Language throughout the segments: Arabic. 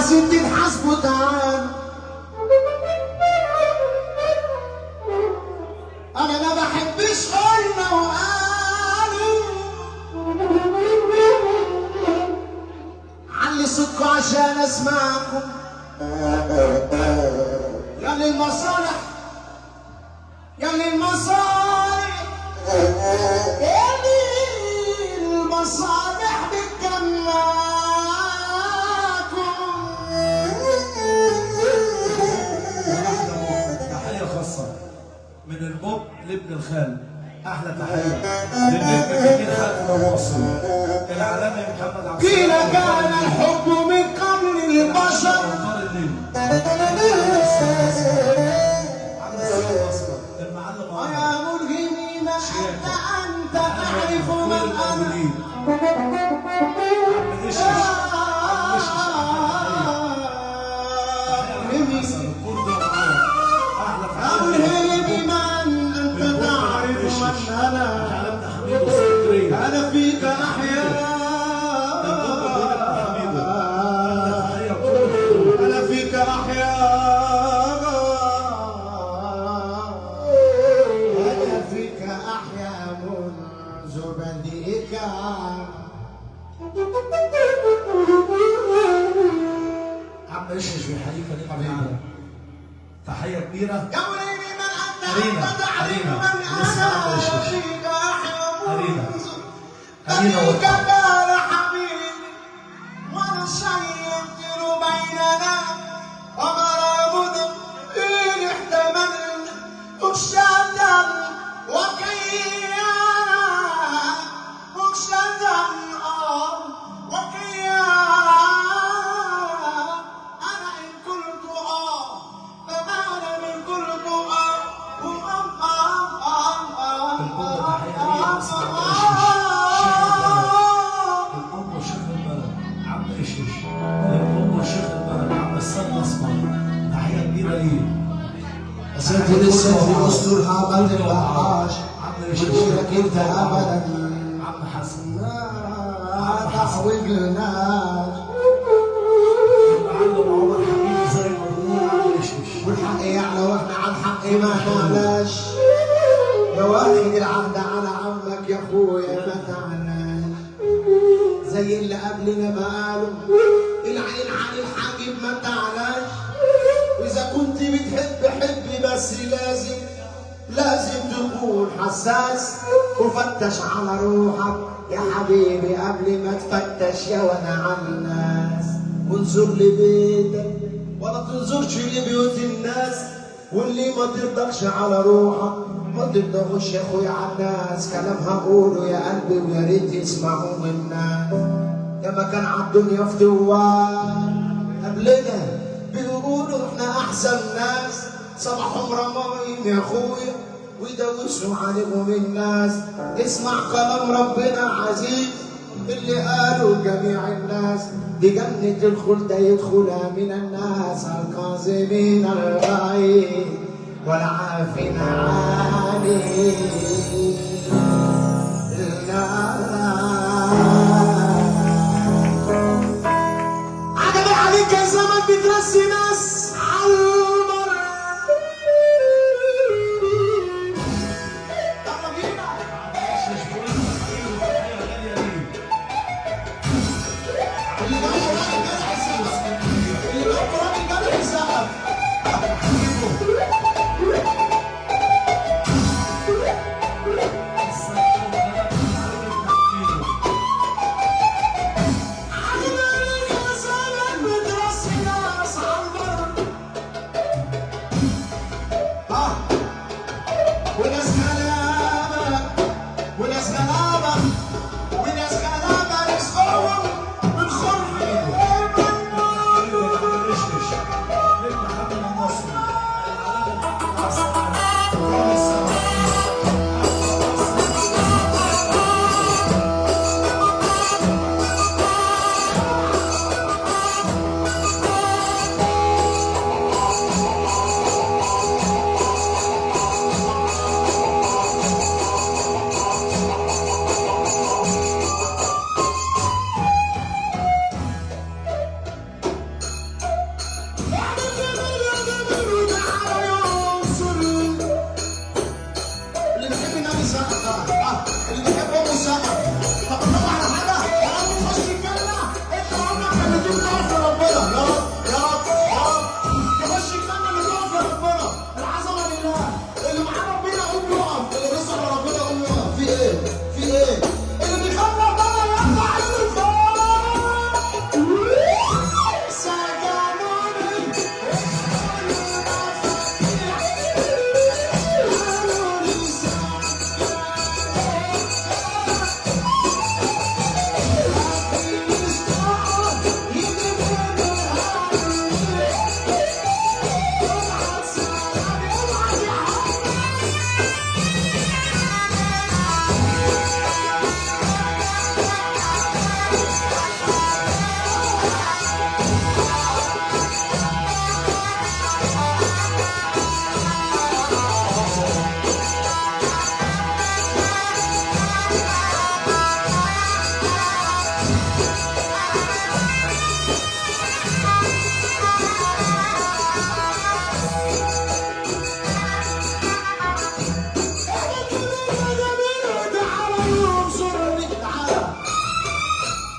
عايزين تنحاسبوا تعال. انا ما بحبش قلنا وقالوا علي صدقوا عشان اسمعكم. يا للمصالح يا للمصالح يا للمصالح بتجمعكم. تحية خاصة من البوب لابن الخال، أحلى تحية للنجم الكبير حاتم الواصل العالمي محمد عبد قيل كان الحب من قبل البشر. ويا ملهمين حتى أنت تعرف من أنا. أنا فيك أحيا أنا فيك أحيا أنا فيك أحيا منذ بديك. عم إيشش بيحييك حبيبي، تحية كبيرة. يا وليدي من أنت حرينا حرينا حرينا خليك دار حبيبي وانا شيء بيننا وغرامد إن احتملنا مكشدا وكيا مكشدا وكيا. انا ان كنت فما انا من كنت سيدي لسه في اسطورها بلد الوحاش بقول لك انت ابدا عم حسن ما تحوجناش. معلم عمر حبيبي زي ما بنقول عم إيشش، والحق يعلى واحنا على الحق ما نعلاش. يا واخد العهد على عمك يا اخويا ما تعلاش. زي اللي قبلنا ما قالوا العين عن الحاجب ما تعلاش. واذا كنت بتحب حب بس لازم تكون حساس وفتش على روحك يا حبيبي قبل ما تفتش يا وانا على الناس. وانظر لبيتك ولا تنظرش لبيوت الناس. واللي ما ترضخش على روحك ما ترضخش يا اخويا على الناس. كلام هقوله يا قلبي ويا ريت يسمعوه الناس. يا ما كان على الدنيا فتوات قبلنا بيقولوا احنا احسن ناس. صباحهم رمايم يا اخويا ويدوسوا عليهم الناس. اسمع كلام ربنا عزيز اللي قالوا جميع الناس. دي جنة الخلد يدخلها من الناس الكاظمين الغيظ والعافين عن عجب عليك يا زمن بترسي ناس على المر. يلا بينا اللي جنبه راجل جرح السقف اللي جنبه راجل جرح السقف.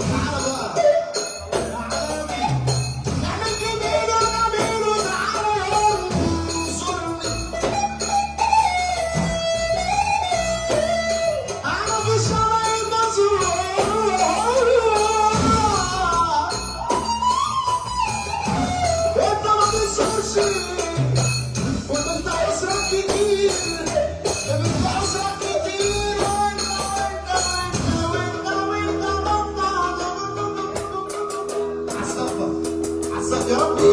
تعالى بقى يا عالمي، نعمل جديد ونعمله تعالى انصرني. انا في الشارع المزروع وانت ما تنصرش، وانت عسرك كتير، انت عسرك كتير، وانت عالسقف عالسقف يا ربي.